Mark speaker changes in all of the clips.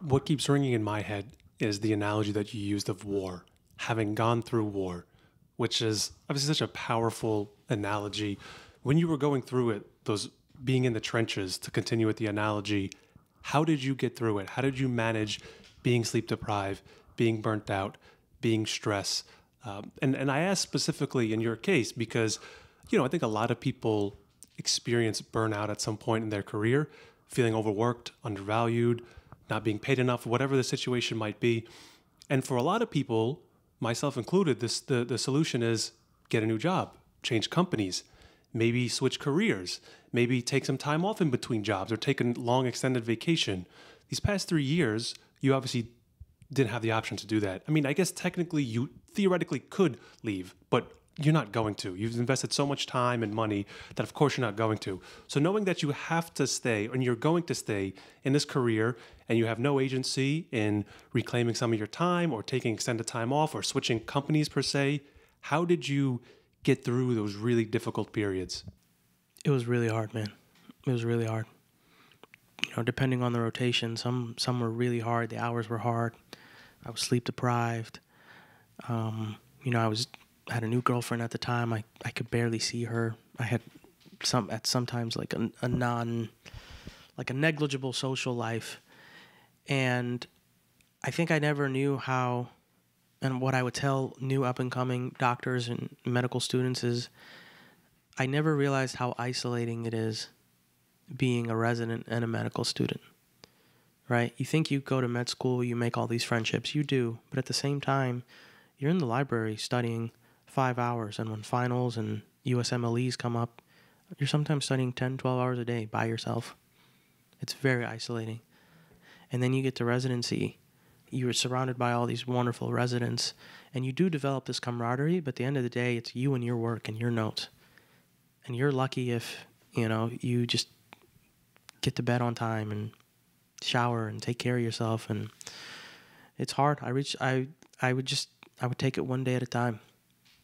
Speaker 1: What keeps ringing in my head is the analogy that you used of war, having gone through war, which is obviously such a powerful analogy. When you were going through it, those being in the trenches, to continue with the analogy, how did you get through it? How did you manage being sleep deprived, being burnt out, being stressed? And I ask specifically in your case because, I think a lot of people experience burnout at some point in their career, feeling overworked, undervalued, not being paid enough, whatever the situation might be. And for a lot of people, myself included, the solution is get a new job, change companies, maybe switch careers, maybe take some time off in between jobs or take a long extended vacation. These past 3 years, you obviously didn't have the option to do that. I mean, I guess technically you theoretically could leave, but you're not going to. You've invested so much time and money that of course you're not going to. So knowing that you have to stay and you're going to stay in this career and you have no agency in reclaiming some of your time or taking extended time off or switching companies per se, how did you get through those really difficult periods?
Speaker 2: It was really hard, man. It was really hard. Depending on the rotation, some were really hard. The hours were hard. I was sleep deprived. I had a new girlfriend at the time. I could barely see her. I had sometimes like a negligible social life. And I think I never knew how, and what I would tell new up and coming doctors and medical students is I never realized how isolating it is being a resident and a medical student, right? You think you go to med school, you make all these friendships. You do. But at the same time, you're in the library studying 5 hours. And when finals and USMLEs come up, you're sometimes studying 10, 12 hours a day by yourself. It's very isolating. And then you get to residency. You're surrounded by all these wonderful residents. And you do develop this camaraderie, but at the end of the day, it's you and your work and your notes. And you're lucky if, you just get to bed on time and shower and take care of yourself. And it's hard. I would take it one day at a time.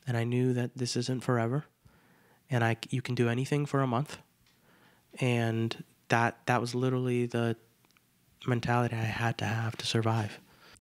Speaker 2: And I knew that this isn't forever. And you can do anything for a month. And that was literally the mentality I had to have to survive.